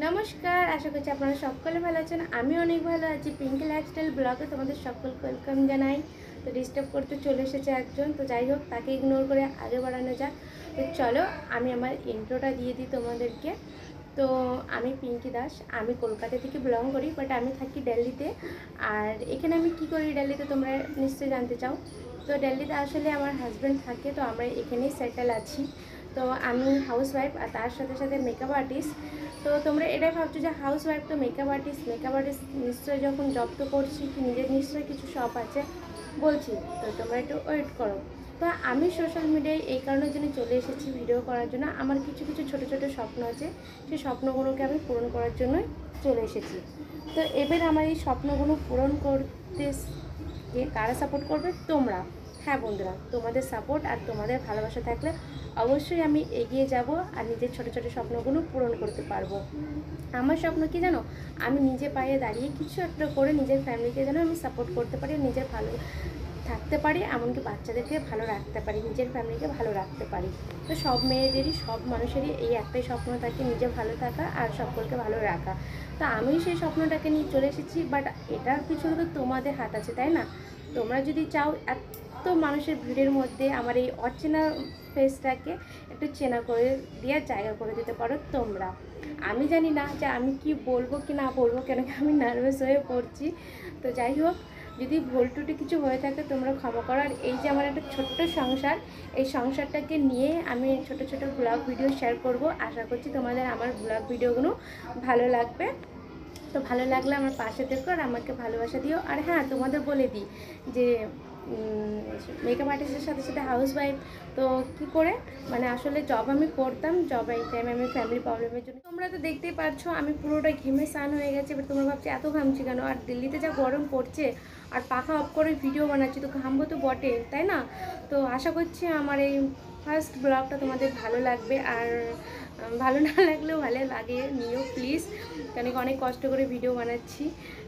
নমস্কার, আশা করছি আপনারা সকলে ভালো আছেন। আমি অনেক ভালো আছি। পিঙ্কি লাইফস্টাইল ব্লগে তোমাদের সকলকে ওয়েলকাম জানাই। তো ডিস্টার্ব করতে চলে এসেছে একজন, তো যাই হোক তাকে ইগনোর করে আগে বাড়ানো যাক। তো চলো আমি আমার ইন্ট্রোটা দিয়ে দিই তোমাদেরকে। তো আমি পিঙ্কি দাস, আমি কলকাতা থেকে বিলং করি, বাট আমি থাকি দিল্লিতে। আর এখানে আমি কি করি দিল্লিতে তোমরা নিশ্চয়ই জানতে চাও। তো দিল্লিতে আসলে আমার হাজব্যান্ড থাকে, তো আমরা এখানেই সেটেল আছি। তো আমি হাউস ওয়াইফ আর তার সাথে সাথে মেকআপ আর্টিস্ট। তো তোমরা এটাই ভাবছো যে হাউস ওয়াইফ তো মেকআপ আর্টিস্ট নিশ্চয়ই যখন জব তো করছি কি নিজের নিশ্চয়ই কিছু শপ আছে বলছি। তো তোমরা একটু ওয়েট করো। তো আমি সোশ্যাল মিডিয়ায় এই কারণের জন্য চলে এসেছি ভিডিও করার জন্য। আমার কিছু কিছু ছোটো ছোটো স্বপ্ন আছে, সেই স্বপ্নগুলোকে আমি পূরণ করার জন্যই চলে এসেছি। তো এবার আমার এই স্বপ্নগুলো পূরণ করতে কারা সাপোর্ট করবে? তোমরা। হ্যাঁ বন্ধুরা, তোমাদের সাপোর্ট আর তোমাদের ভালোবাসা থাকলে অবশ্যই আমি এগিয়ে যাব আর নিজের ছোটো ছোটো স্বপ্নগুলো পূরণ করতে পারবো। আমার স্বপ্ন কি জানো? আমি নিজে পায়ে দাঁড়িয়ে কিছু একটা করে নিজের ফ্যামিলিকে যেন আমি সাপোর্ট করতে পারি, নিজের ভালো থাকতে পারি, এমনকি বাচ্চাদেরকে ভালো রাখতে পারি, নিজের ফ্যামিলিকে ভালো রাখতে পারি। তো সব মেয়েদেরই, সব মানুষেরই এই একটাই স্বপ্ন থাকে, নিজে ভালো থাকা আর সকলকে ভালো রাখা। তো আমি সেই স্বপ্নটাকে নিয়ে চলে এসেছি, বাট এটার পিছনে তো তোমাদের হাত আছে, তাই না? তোমরা যদি চাও এত মানুষের ভিড়ের মধ্যে আমার এই অচেনা ফেসটাকে একটু চেনা করে দিয়ে জায়গা করে দিতে পারো তোমরা। আমি জানি না যে আমি কি বলবো কি না বলবো, কেন কি আমি নার্ভাস হয়ে পড়ছি। তো যাই হোক, যদি ভুল টুটি কিছু হয়ে থাকে তোমরা ক্ষমা করো। আর এই যে আমার একটা ছোট্ট সংসার, এই সংসারটাকে নিয়ে আমি ছোট ছোট ব্লগ ভিডিও শেয়ার করব। আশা করছি তোমাদের আমার ব্লগ ভিডিওগুলো ভালো লাগবে। তো ভালো লাগলে আমার পাশে থেকো আর আমাকে ভালোবাসা দিও। আর হ্যাঁ, তোমাদের বলে দিই যে মেকআপ আর্টিস্টের সাথে সাথে হাউস ওয়াইফ। তো কী করে, মানে আসলে জব আমি করতাম, জব এই টাইমে আমি ফ্যামিলি প্রবলেমের জন্য, তোমরা তো দেখতেই পাচ্ছো আমি পুরোটা ঘেমে স্নান হয়ে গেছে। এবার তোমরা ভাবছি এত ঘামছি কেন? আর দিল্লিতে যা গরম পড়ছে, আর পাখা অফ করে ভিডিও বানাচ্ছি, তো ঘামবো তো বটে, তাই না? তো আশা করছি আমার এই ফার্স্ট ব্লগটা তোমাদের ভালো লাগবে। আর ভালো না লাগলেও ভালো লাগে নিও প্লিজ, কারণ অনেক কষ্ট করে ভিডিও বানাচ্ছি।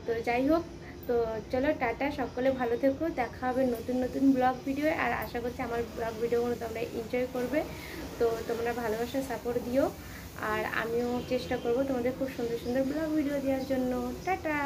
তো যাই হোক, তো চলো টাটা, সকলে ভালো থেকো, দেখা হবে নতুন নতুন ব্লগ ভিডিও। আর আশা করছি আমার ব্লগ ভিডিওগুলো তোমরা এনজয় করবে। তো তোমরা ভালোবাসা সাপোর্ট দিও, আর আমিও চেষ্টা করব তোমাদের খুব সুন্দর সুন্দর ব্লগ ভিডিও দেওয়ার জন্য। টাটা।